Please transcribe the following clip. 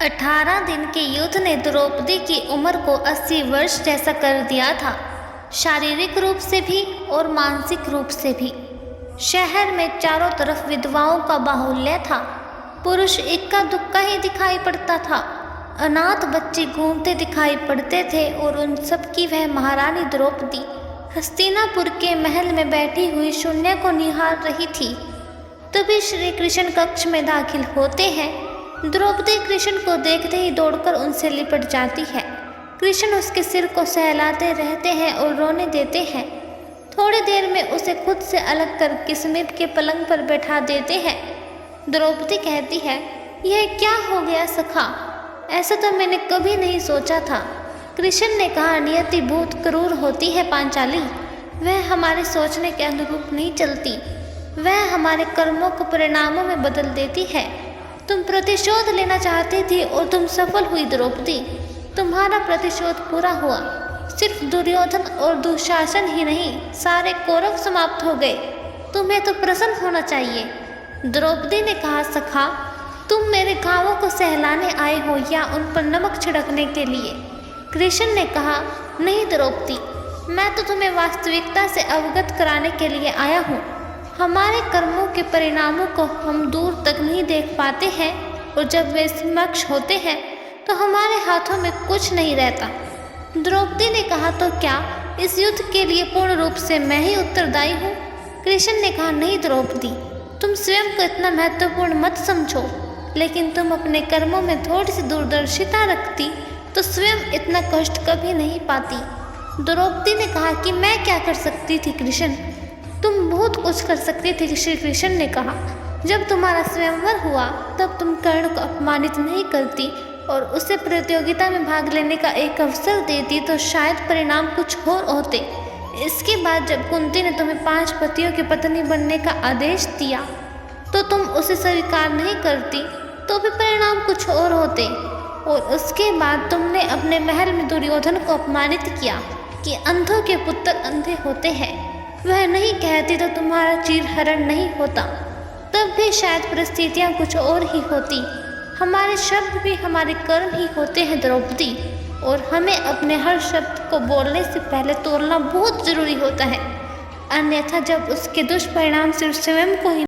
18 दिन के युद्ध ने द्रौपदी की उम्र को 80 वर्ष जैसा कर दिया था, शारीरिक रूप से भी और मानसिक रूप से भी। शहर में चारों तरफ विधवाओं का बाहुल्य था। पुरुष इक्का दुक्का ही दिखाई पड़ता था। अनाथ बच्चे घूमते दिखाई पड़ते थे और उन सब की वह महारानी द्रौपदी हस्तिनापुर के महल में बैठी हुई शून्य को निहार रही थी। तभी श्री कृष्ण कक्ष में दाखिल होते हैं। द्रौपदी कृष्ण को देखते ही दौड़कर उनसे लिपट जाती है। कृष्ण उसके सिर को सहलाते रहते हैं और रोने देते हैं। थोड़ी देर में उसे खुद से अलग कर समीप के पलंग पर बैठा देते हैं। द्रौपदी कहती है, यह क्या हो गया सखा? ऐसा तो मैंने कभी नहीं सोचा था। कृष्ण ने कहा, नियति बहुत क्रूर होती है पांचाली। वह हमारे सोचने के अनुरूप नहीं चलती। वह हमारे कर्मों को परिणामों में बदल देती है। तुम प्रतिशोध लेना चाहती थी और तुम सफल हुई द्रौपदी। तुम्हारा प्रतिशोध पूरा हुआ। सिर्फ दुर्योधन और दुशासन ही नहीं, सारे कौरव समाप्त हो गए। तुम्हें तो प्रसन्न होना चाहिए। द्रौपदी ने कहा, सखा, तुम मेरे घावों को सहलाने आए हो या उन पर नमक छिड़कने के लिए? कृष्ण ने कहा, नहीं द्रौपदी, मैं तो तुम्हें वास्तविकता से अवगत कराने के लिए आया हूँ। हमारे कर्मों के परिणामों को हम दूर तक नहीं देख पाते हैं और जब वे समक्ष होते हैं तो हमारे हाथों में कुछ नहीं रहता। द्रौपदी ने कहा, तो क्या इस युद्ध के लिए पूर्ण रूप से मैं ही उत्तरदायी हूँ? कृष्ण ने कहा, नहीं द्रौपदी, तुम स्वयं को इतना महत्वपूर्ण मत समझो, लेकिन तुम अपने कर्मों में थोड़ी सी दूरदर्शिता रखती तो स्वयं इतना कष्ट कभी नहीं पाती। द्रौपदी ने कहा कि मैं क्या कर सकती थी कृष्ण? तुम बहुत कुछ कर सकती थी। श्री कृष्ण ने कहा, जब तुम्हारा स्वयंवर हुआ तब तुम कर्ण को अपमानित नहीं करती और उसे प्रतियोगिता में भाग लेने का एक अवसर देती तो शायद परिणाम कुछ और होते। इसके बाद जब कुंती ने तुम्हें 5 पतियों की पत्नी बनने का आदेश दिया तो तुम उसे स्वीकार नहीं करती तो भी परिणाम कुछ और होते। और उसके बाद तुमने अपने महल में दुर्योधन को अपमानित किया कि अंधों के पुत्र अंधे होते हैं। वह नहीं कहती तो तुम्हारा चीरहरण नहीं होता। तब भी शायद परिस्थितियाँ कुछ और ही होती। हमारे शब्द भी हमारे कर्म ही होते हैं द्रौपदी, और हमें अपने हर शब्द को बोलने से पहले तोलना बहुत जरूरी होता है, अन्यथा जब उसके दुष्परिणाम सिर्फ स्वयं को ही